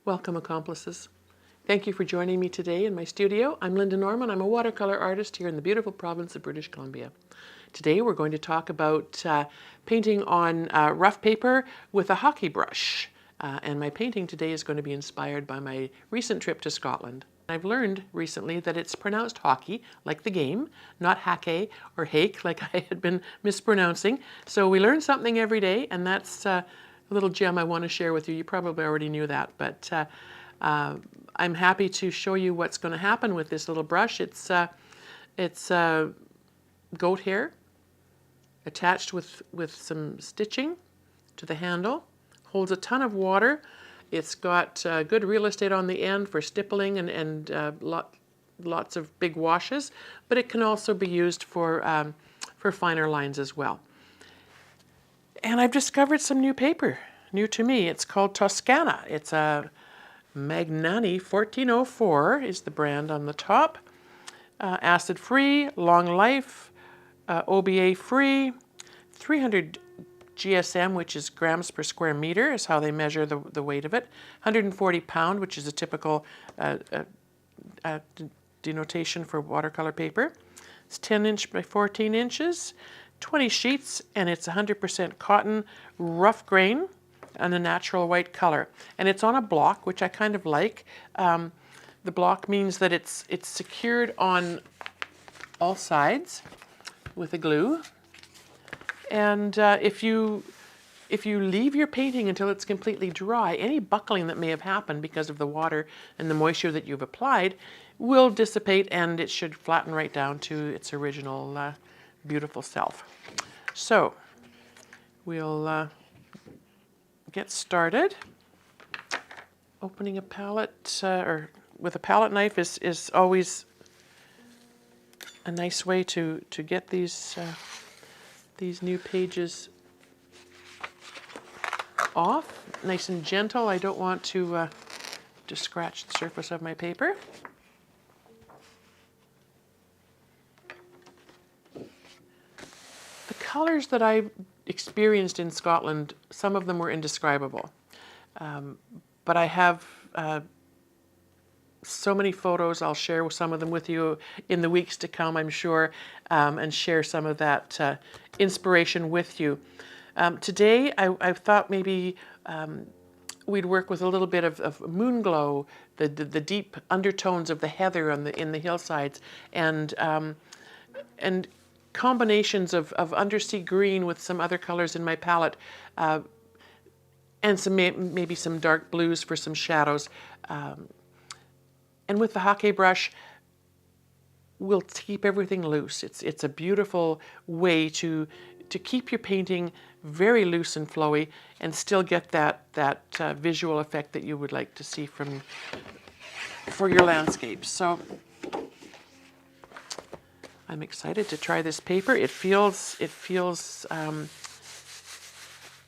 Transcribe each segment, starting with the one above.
Welcome, accomplices. Thank you for joining me today in my studio. I'm Lynda Norman. I'm a watercolor artist here in the beautiful province of British Columbia. Today we're going to talk about painting on rough paper with a Hake brush. And my painting today is going to be inspired by my recent trip to Scotland. I've learned recently that it's pronounced hockey, like the game, not hake or hake, like I had been mispronouncing. So we learn something every day, and that's a little gem I want to share with you. You probably already knew that, but I'm happy to show you what's going to happen with this little brush. It's goat hair attached with some stitching to the handle. Holds a ton of water. It's got good real estate on the end for stippling and lots of big washes, but it can also be used for finer lines as well. And I've discovered some new paper, new to me. It's called Toscana. It's a Magnani 1404 is the brand on the top. Acid-free, long life, OBA-free, 300 GSM, which is grams per square meter, is how they measure the weight of it. 140 pound, which is a typical denotation for watercolor paper. It's 10 inch by 14 inches, 20 sheets, and it's 100% cotton, rough grain, and a natural white color. And it's on a block, which I kind of like. The block means that it's secured on all sides with a glue. And if you leave your painting until it's completely dry, any buckling that may have happened because of the water and the moisture that you've applied will dissipate, and it should flatten right down to its original beautiful self. So we'll get started. Opening a palette or with a palette knife is always a nice way to get these new pages off, nice and gentle. I don't want to scratch the surface of my paper. The colors that I experienced in Scotland, some of them were indescribable. But I have so many photos. I'll share some of them with you in the weeks to come, I'm sure, and share some of that inspiration with you. Today, I thought maybe we'd work with a little bit of Moonglow, the deep undertones of the heather in the hillsides, and combinations of Undersea Green with some other colors in my palette, and some maybe some dark blues for some shadows. And with the Hake brush, we'll keep everything loose. It's a beautiful way to keep your painting very loose and flowy and still get that visual effect that you would like to see for your landscapes. So I'm excited to try this paper. It feels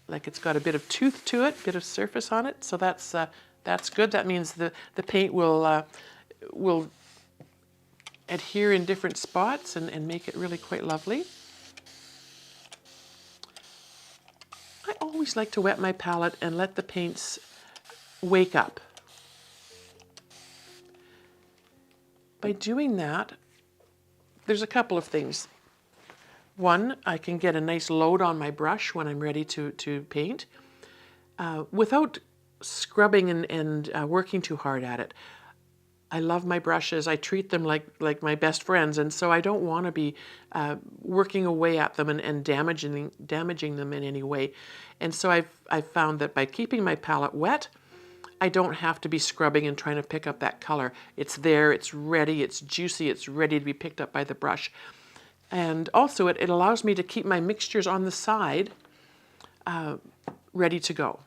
like it's got a bit of tooth to it, bit of surface on it. So that's good. That means the paint will adhere in different spots and make it really quite lovely. I always like to wet my palette and let the paints wake up. By doing that, there's a couple of things. One, I can get a nice load on my brush when I'm ready to paint without scrubbing and working too hard at it. I love my brushes. I treat them like my best friends, and so I don't want to be working away at them and damaging them in any way. And so I've found that by keeping my palette wet, I don't have to be scrubbing and trying to pick up that color. It's there, it's ready, it's juicy, it's ready to be picked up by the brush. And also it allows me to keep my mixtures on the side ready to go.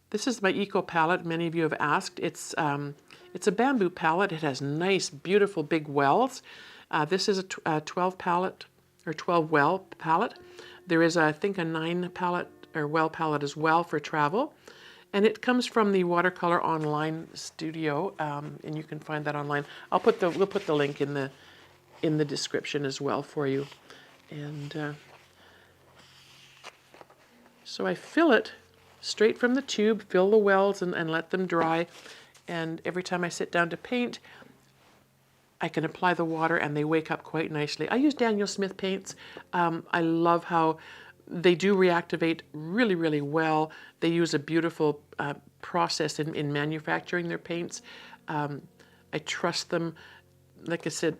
This is my Eco palette. Many of you have asked. It's a bamboo palette. It has nice, beautiful big wells. This is a 12 palette or 12 well palette. There is, I think, a 9 palette or well palette as well for travel. And it comes from the Watercolor Online Studio, and you can find that online. We'll put the link in the description as well for you. And so I fill it straight from the tube, fill the wells and let them dry. And every time I sit down to paint, I can apply the water and they wake up quite nicely. I use Daniel Smith paints. I love how they do reactivate really, really well. They use a beautiful process in manufacturing their paints. I trust them. Like I said,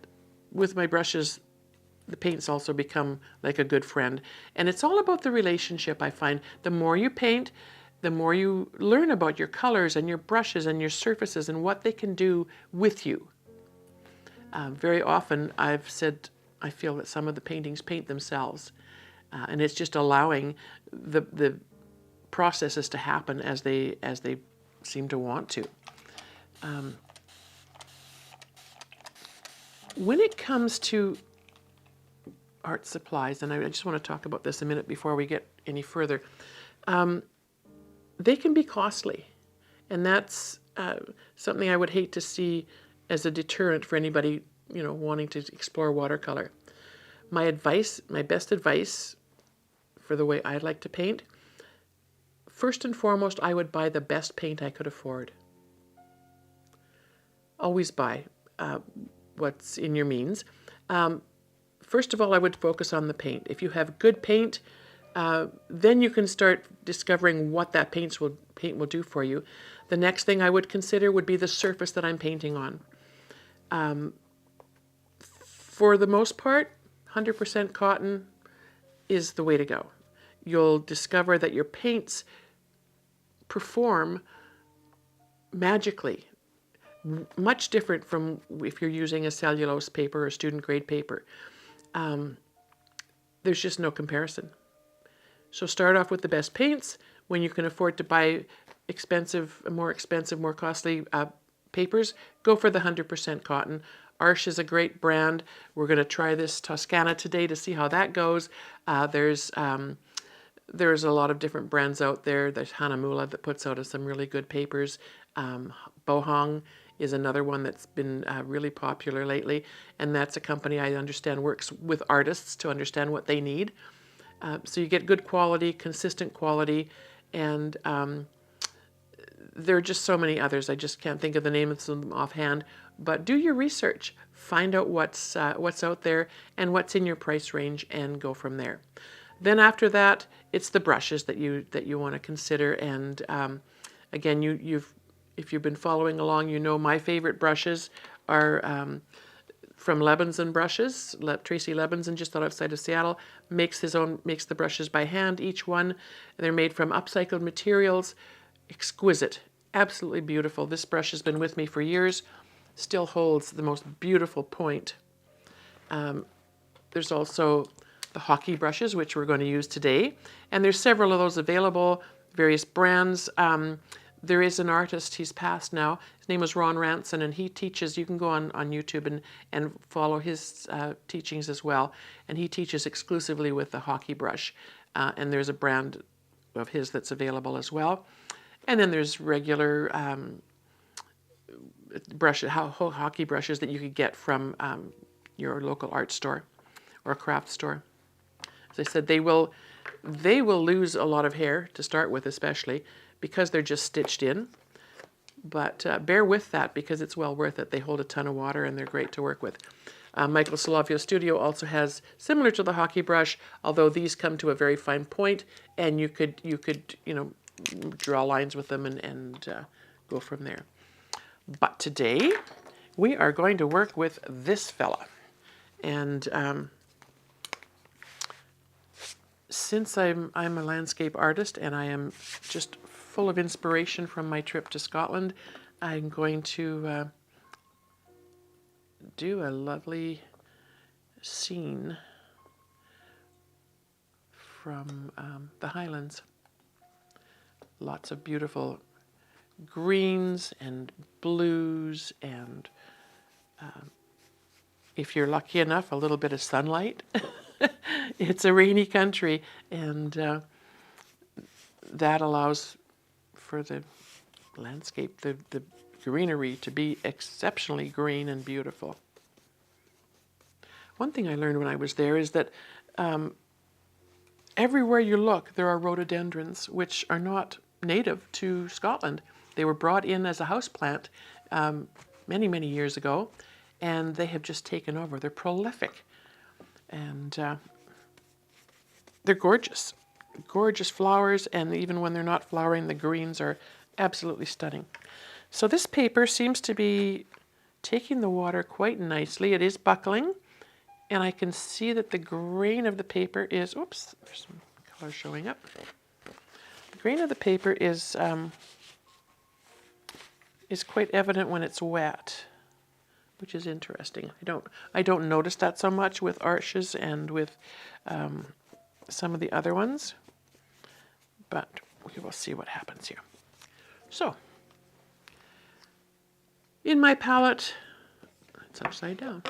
with my brushes, the paints also become like a good friend. And it's all about the relationship, I find. The more you paint, the more you learn about your colors and your brushes and your surfaces and what they can do with you. Very often I've said I feel that some of the paintings paint themselves. And it's just allowing the processes to happen as they seem to want to. When it comes to art supplies, and I just want to talk about this a minute before we get any further, they can be costly. And that's something I would hate to see as a deterrent for anybody, wanting to explore watercolor. My best advice for the way I like to paint, first and foremost, I would buy the best paint I could afford. Always buy what's in your means. First of all, I would focus on the paint. If you have good paint, then you can start discovering what that paint will do for you. The next thing I would consider would be the surface that I'm painting on. For the most part, 100% cotton is the way to go. You'll discover that your paints perform magically, much different from if you're using a cellulose paper or student grade paper. There's just no comparison. So start off with the best paints. When you can afford to buy more costly papers, go for the 100% cotton. Arches is a great brand. We're going to try this Toscana today to see how that goes. There's a lot of different brands out there. There's Hanamula that puts out some really good papers. Bohong is another one that's been really popular lately, and that's a company I understand works with artists to understand what they need. So you get good quality, consistent quality, and there are just so many others. I just can't think of the names of them offhand. But do your research, find out what's out there and what's in your price range, and go from there. Then after that, it's the brushes that you want to consider. And again, if you've been following along, my favorite brushes are from Lebenson Brushes. Tracy Lebenson, just outside of Seattle, makes the brushes by hand, each one. They're made from upcycled materials. Exquisite, absolutely beautiful. This brush has been with me for years, still holds the most beautiful point. There's also the Hake brushes, which we're going to use today, and there's several of those available, various brands. There is an artist, he's passed now, his name is Ron Ranson, and he teaches, you can go on YouTube and follow his teachings as well, and he teaches exclusively with the Hake brush, and there's a brand of his that's available as well. And then there's regular Hake brushes that you could get from your local art store or craft store. As I said, they will lose a lot of hair to start with, especially because they're just stitched in. But bear with that because it's well worth it. They hold a ton of water and they're great to work with. Michael Solovio Studio also has, similar to the Hake brush, although these come to a very fine point, and you could draw lines with them and go from there. But today we are going to work with this fella. And since I'm a landscape artist and I am just full of inspiration from my trip to Scotland, I'm going to do a lovely scene from the Highlands. Lots of beautiful greens and blues, and if you're lucky enough, a little bit of sunlight. It's a rainy country, and that allows for the landscape, the greenery, to be exceptionally green and beautiful. One thing I learned when I was there is that everywhere you look, there are rhododendrons, which are not native to Scotland. They were brought in as a houseplant many, many years ago, and they have just taken over. They're prolific, and they're gorgeous. Gorgeous flowers, and even when they're not flowering, the greens are absolutely stunning. So this paper seems to be taking the water quite nicely. It is buckling, and I can see that the grain of the paper is, oops, there's some color showing up. The grain of the paper is quite evident when it's wet, which is interesting. I don't notice that so much with arches and with some of the other ones, but we will see what happens here. So, in my palette, it's upside down.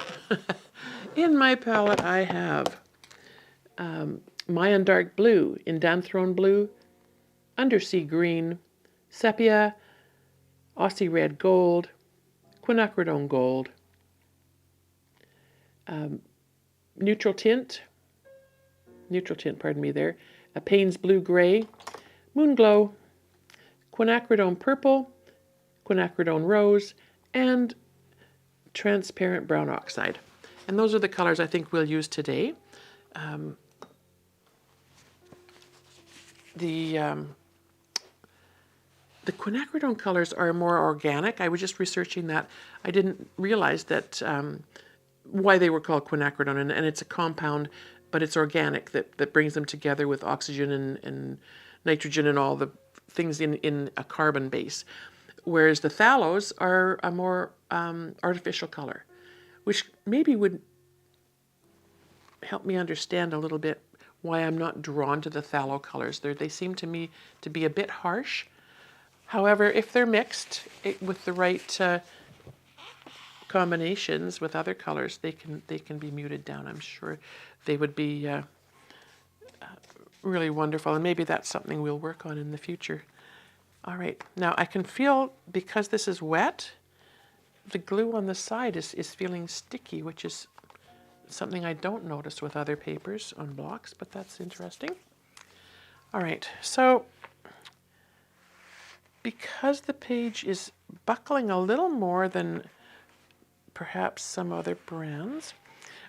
In my palette I have Mayan Dark Blue, Indanthrone Blue, Undersea Green, Sepia, Aussie Red Gold, Quinacridone Gold, neutral tint, pardon me there, a Payne's Blue Gray, Moonglow, Quinacridone Purple, Quinacridone Rose, and transparent brown oxide. And those are the colors I think we'll use today. The quinacridone colors are more organic. I was just researching that. I didn't realize that why they were called quinacridone, and it's a compound, but it's organic that brings them together with oxygen and nitrogen and all the things in a carbon base. Whereas the phthalos are a more artificial color, which maybe would help me understand a little bit why I'm not drawn to the phthalo colors. They seem to me to be a bit harsh. However, if they're mixed with the right combinations with other colors, they can be muted down. I'm sure they would be really wonderful, and maybe that's something we'll work on in the future. All right, now I can feel, because this is wet, the glue on the side is feeling sticky, which is something I don't notice with other papers on blocks, but that's interesting. All right, so because the page is buckling a little more than perhaps some other brands,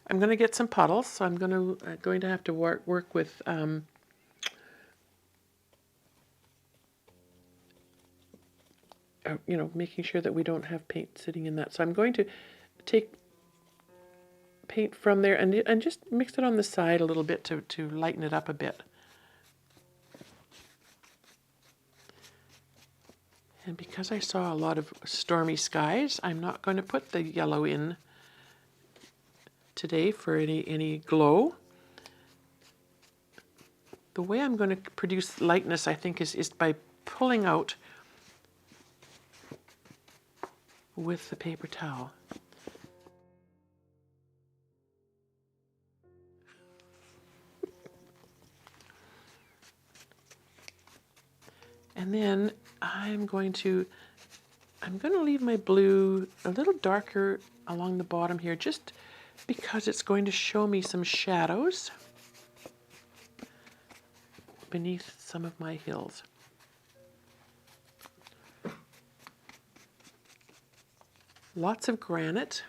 I'm going to get some puddles. So I'm going to have to work with making sure that we don't have paint sitting in that. So I'm going to take paint from there and just mix it on the side a little bit to lighten it up a bit. And because I saw a lot of stormy skies, I'm not going to put the yellow in today for any glow. The way I'm going to produce lightness, I think, is by pulling out with the paper towel. And then I'm going to leave my blue a little darker along the bottom here, just because it's going to show me some shadows beneath some of my hills. Lots of granite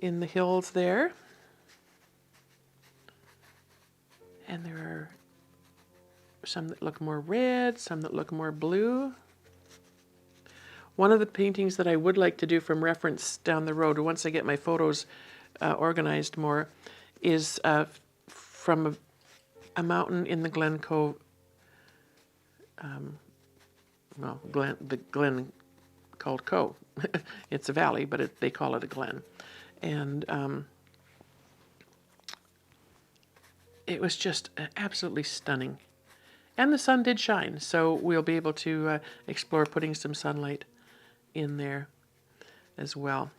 in the hills there. And there are some that look more red, some that look more blue. One of the paintings that I would like to do from reference down the road, once I get my photos organized more, is from a mountain in the Glen Cove, the Glen called Cove. It's a valley, but they call it a glen. And it was just absolutely stunning. And the sun did shine, so we'll be able to explore putting some sunlight in there as well.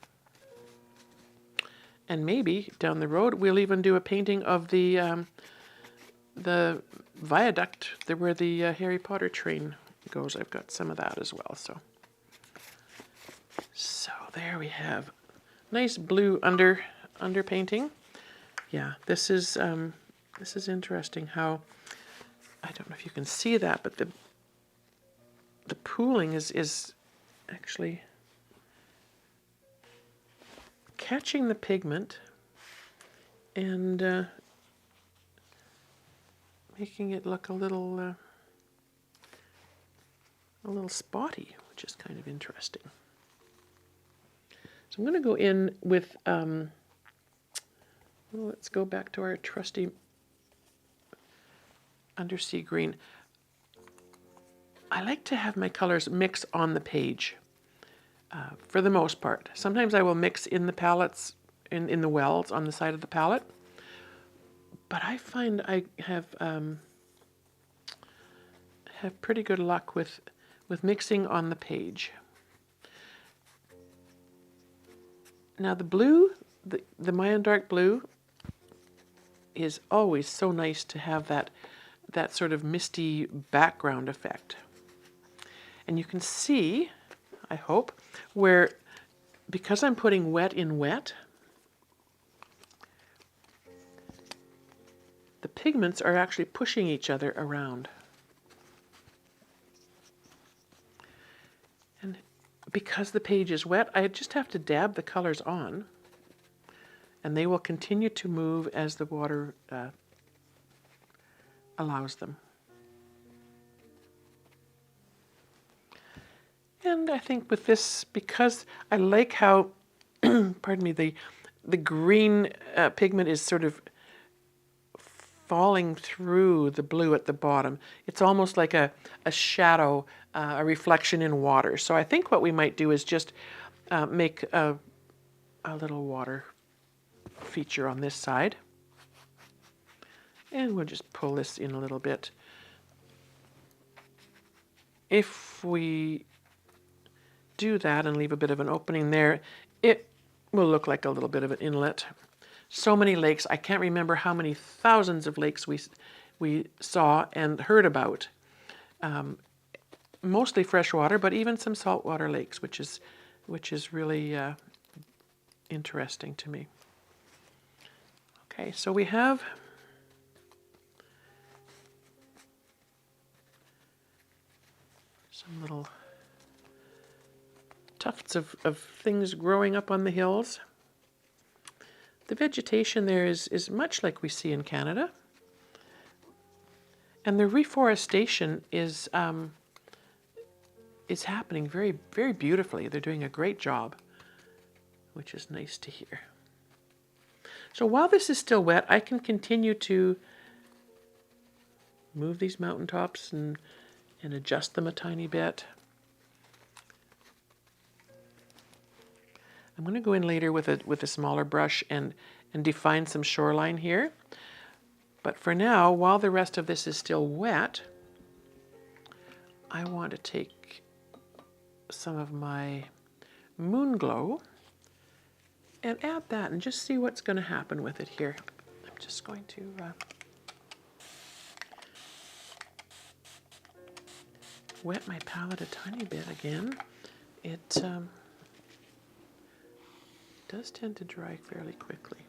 And maybe down the road we'll even do a painting of the viaduct where the Harry Potter train goes. I've got some of that as well. So there we have nice blue underpainting. Yeah, this is interesting how, I don't know if you can see that, but the pooling is actually catching the pigment and making it look a little spotty, which is kind of interesting. So I'm going to go in with, well, let's go back to our trusty Undersea Green. I like to have my colors mix on the page for the most part. Sometimes I will mix in the palettes, in the wells on the side of the palette, but I find I have pretty good luck with mixing on the page. Now the blue, the Mayan Dark Blue is always so nice to have that sort of misty background effect. And you can see, I hope, where, because I'm putting wet in wet, the pigments are actually pushing each other around. And because the page is wet, I just have to dab the colors on, and they will continue to move as the water allows them. And I think with this, because I like how, pardon me, the green pigment is sort of falling through the blue at the bottom. It's almost like a shadow, a reflection in water. So I think what we might do is just make a little water feature on this side. And we'll just pull this in a little bit. If we do that and leave a bit of an opening there, it will look like a little bit of an inlet. So many lakes, I can't remember how many thousands of lakes we saw and heard about. Mostly freshwater, but even some saltwater lakes, which is really interesting to me. Okay, so we have some little tufts of things growing up on the hills. The vegetation there is much like we see in Canada. And the reforestation is happening very, very beautifully. They're doing a great job, which is nice to hear. So while this is still wet, I can continue to move these mountaintops and adjust them a tiny bit. I'm going to go in later with a smaller brush and define some shoreline here. But for now, while the rest of this is still wet, I want to take some of my Moonglow and add that and just see what's going to happen with it here. I'm just going to wet my palette a tiny bit again. It does tend to dry fairly quickly.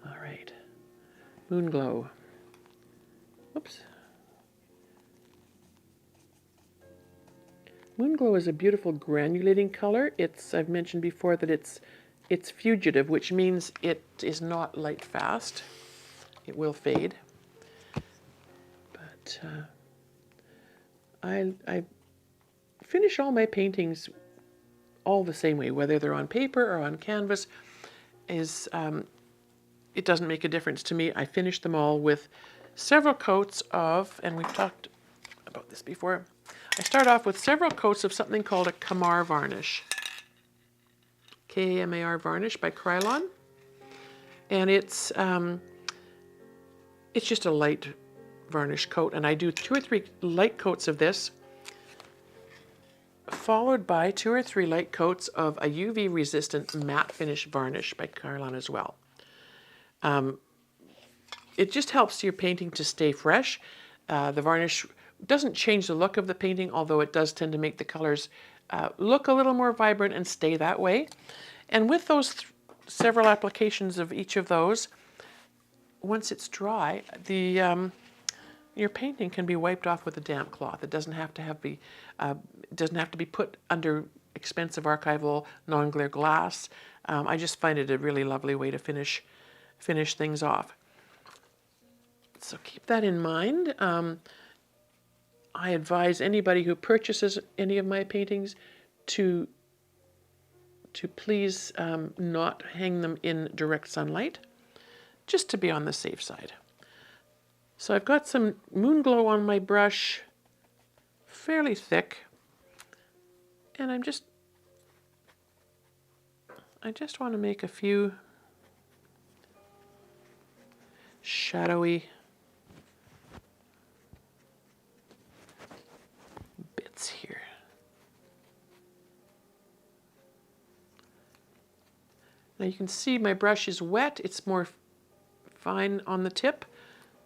All right, Moonglow. Whoops. Moonglow is a beautiful granulating color. I've mentioned before that it's fugitive, which means it is not light fast. It will fade. But I finish all my paintings all the same way, whether they're on paper or on canvas. It doesn't make a difference to me. I finish them all with several coats of, and we've talked about this before, I start off with several coats of something called a Kamar varnish. K-A-M-A-R varnish by Krylon. And it's just a light varnish coat, and I do 2 or 3 light coats of this, followed by 2 or 3 light coats of a UV resistant matte finish varnish by Krylon as well. It just helps your painting to stay fresh. The varnish doesn't change the look of the painting, although it does tend to make the colors look a little more vibrant and stay that way. And with those several applications of each of those, once it's dry, the your painting can be wiped off with a damp cloth. It doesn't have to be put under expensive archival non-glare glass. I just find it a really lovely way to finish things off. So keep that in mind. I advise anybody who purchases any of my paintings to please not hang them in direct sunlight, just to be on the safe side. So I've got some Moonglow on my brush, fairly thick, and I just want to make a few shadowy bits here. Now you can see my brush is wet. It's more fine on the tip.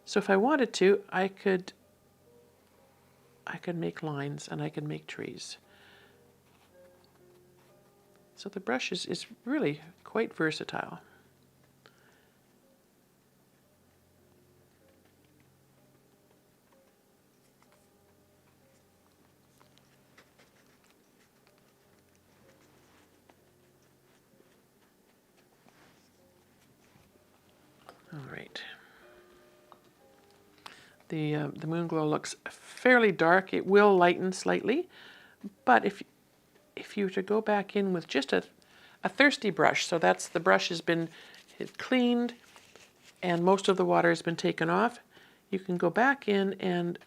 So if I wanted to, I could make lines and I could make trees. So the brush is really quite versatile. All right. The Moonglow looks fairly dark. It will lighten slightly, but if you were to go back in with just a thirsty brush, so that's the brush has been cleaned and most of the water has been taken off, you can go back in and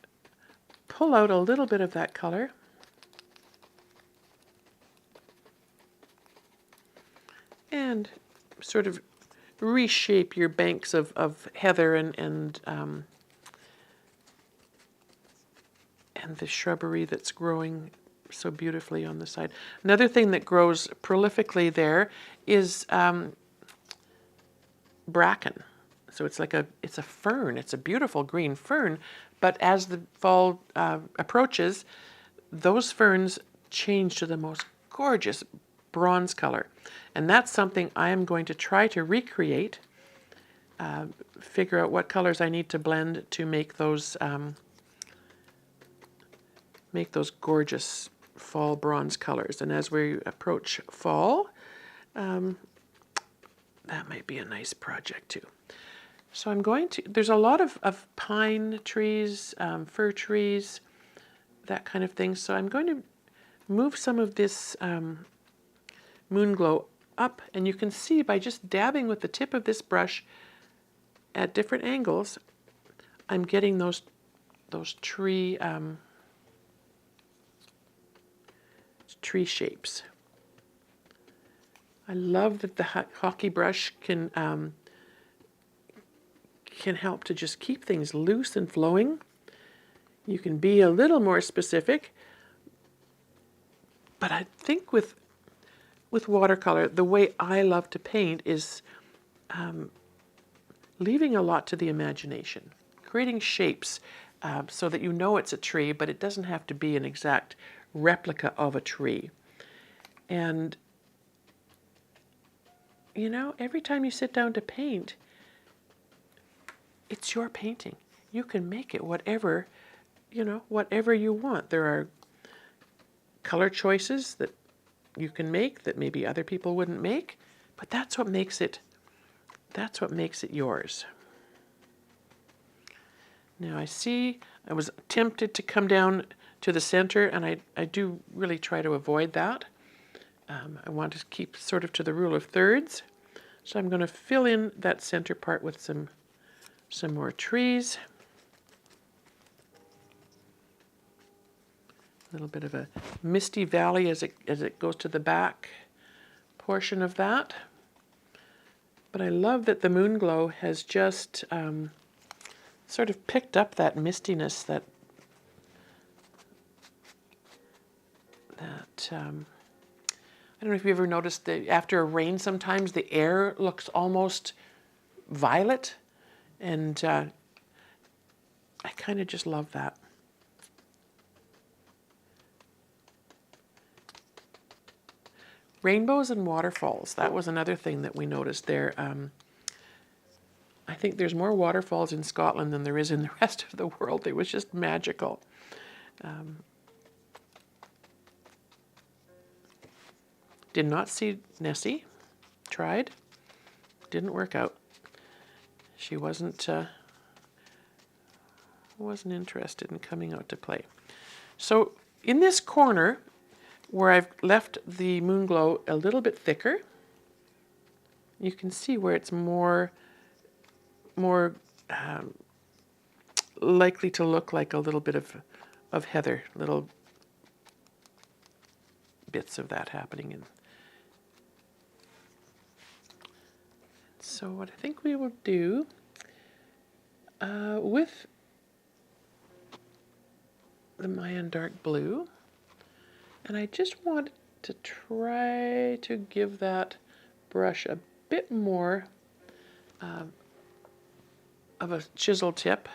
pull out a little bit of that color and sort of reshape your banks of heather and the shrubbery that's growing so beautifully on the side. Another thing that grows prolifically there is bracken. So it's a fern. It's a beautiful green fern, but as the fall approaches, those ferns change to the most gorgeous bronze color. And that's something I am going to try to recreate, figure out what colors I need to blend to make those gorgeous fall bronze colors. And as we approach fall, that might be a nice project too. So I'm going to, there's a lot of pine trees, fir trees, that kind of thing. So I'm going to move some of this Moonglow up, and you can see by just dabbing with the tip of this brush at different angles, I'm getting those tree shapes. I love that the Hake brush can help to just keep things loose and flowing. You can be a little more specific, but I think with watercolor, the way I love to paint is leaving a lot to the imagination, creating shapes so that you know it's a tree, but it doesn't have to be an exact replica of a tree. And you know, every time you sit down to paint, it's your painting. You can make it whatever you want. There are color choices that you can make that maybe other people wouldn't make, but that's what makes it yours. Now I was tempted to come down to the center, and I do really try to avoid that. I want to keep sort of to the rule of thirds. So I'm going to fill in that center part with some more trees. A little bit of a misty valley as it goes to the back portion of that. But I love that the Moonglow has just sort of picked up that mistiness that I don't know if you ever noticed that after a rain sometimes the air looks almost violet, and I kind of just love that. Rainbows and waterfalls, that was another thing that we noticed there. I think there's more waterfalls in Scotland than there is in the rest of the world. It was just magical. Did not see Nessie. Tried. Didn't work out. She wasn't interested in coming out to play. So in this corner where I've left the Moonglow a little bit thicker, you can see where it's more likely to look like a little bit of heather, little bits of that happening in. So what I think we will do with the Mayan dark blue, and I just want to try to give that brush a bit more of a chisel tip,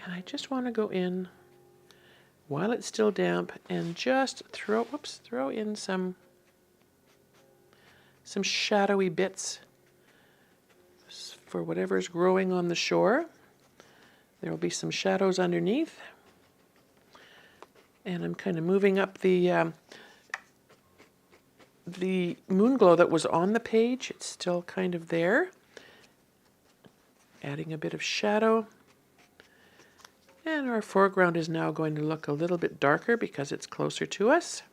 and I just want to go in while it's still damp and just throw in some shadowy bits for whatever's growing on the shore. There will be some shadows underneath. And I'm kind of moving up the Moonglow that was on the page. It's still kind of there. Adding a bit of shadow. And our foreground is now going to look a little bit darker because it's closer to us.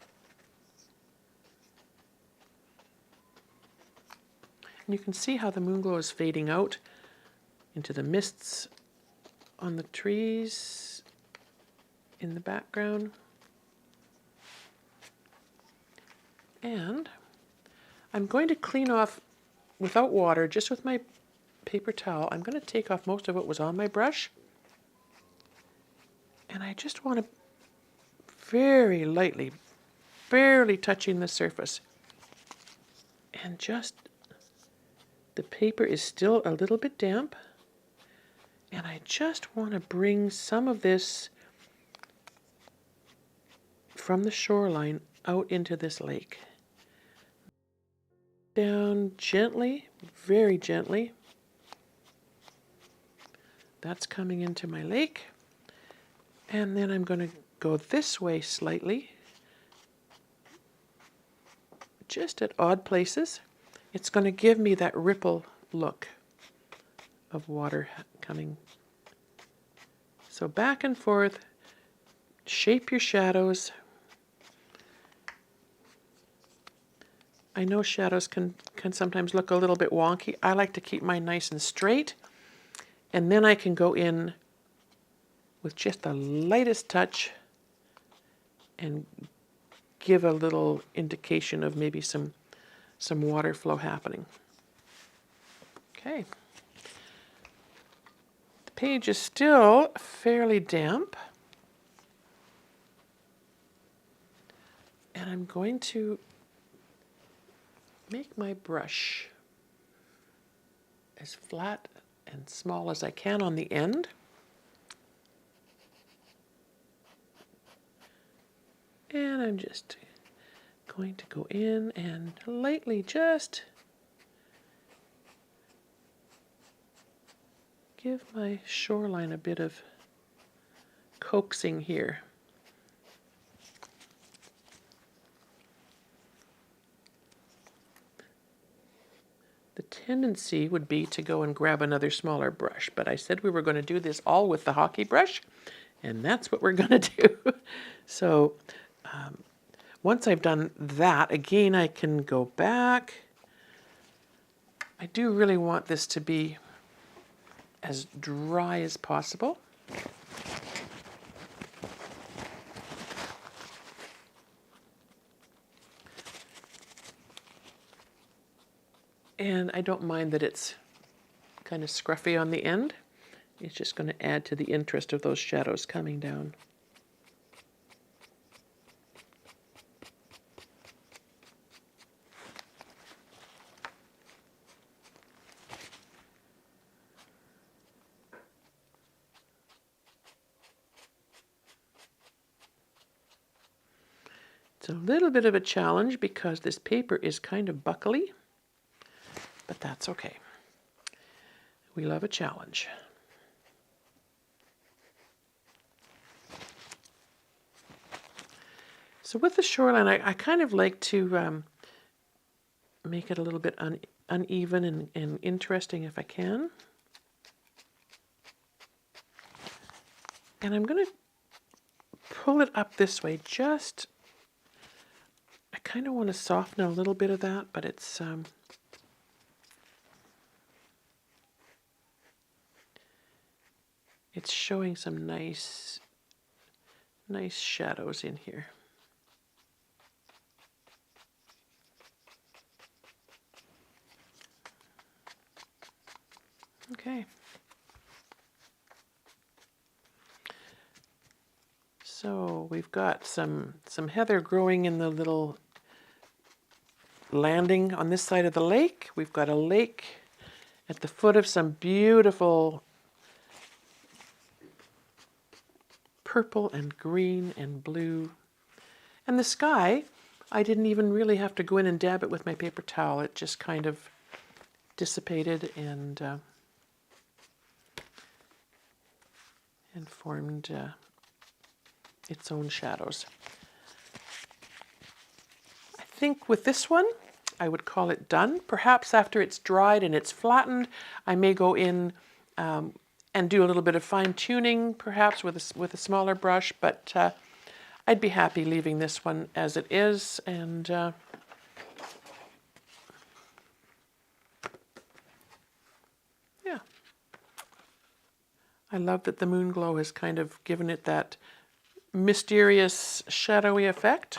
And you can see how the Moonglow is fading out into the mists on the trees in the background. And I'm going to clean off without water, just with my paper towel. I'm going to take off most of what was on my brush. And I just want to very lightly, barely touching the surface. And just, the paper is still a little bit damp. And I just want to bring some of this from the shoreline out into this lake. Down gently, very gently. That's coming into my lake. And then I'm going to go this way slightly, just at odd places. It's going to give me that ripple look of water coming. So back and forth, shape your shadows. I know shadows can sometimes look a little bit wonky. I like to keep mine nice and straight. And then I can go in with just the lightest touch and give a little indication of maybe some water flow happening. Okay. The page is still fairly damp. And I'm going to make my brush as flat and small as I can on the end. And I'm just going to go in and lightly just give my shoreline a bit of coaxing here. The tendency would be to go and grab another smaller brush, but I said we were going to do this all with the Hake brush, and that's what we're going to do. So once I've done that, again, I can go back. I do really want this to be as dry as possible. And I don't mind that it's kind of scruffy on the end. It's just going to add to the interest of those shadows coming down. It's a little bit of a challenge because this paper is kind of buckly, but that's okay. We love a challenge. So with the shoreline, I kind of like to make it a little bit uneven and interesting if I can. And I'm going to pull it up this way. I kind of want to soften a little bit of that, but it's showing some nice shadows in here. Okay. So we've got some heather growing in the little landing on this side of the lake. We've got a lake at the foot of some beautiful purple and green and blue. And the sky, I didn't even really have to go in and dab it with my paper towel. It just kind of dissipated and formed its own shadows. I think with this one, I would call it done. Perhaps after it's dried and it's flattened, I may go in and do a little bit of fine tuning, perhaps with a smaller brush, but I'd be happy leaving this one as it is. And yeah, I love that the Moonglow has kind of given it that mysterious, shadowy effect.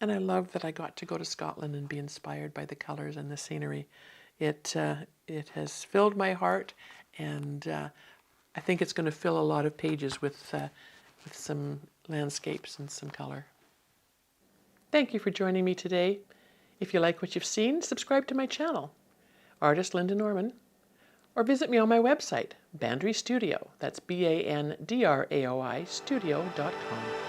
And I love that I got to go to Scotland and be inspired by the colors and the scenery. It has filled my heart, and I think it's going to fill a lot of pages with some landscapes and some color. Thank you for joining me today. If you like what you've seen, subscribe to my channel, Artist Lynda Norman, or visit me on my website, Bandry Studio. That's BANDRAOI studio.com.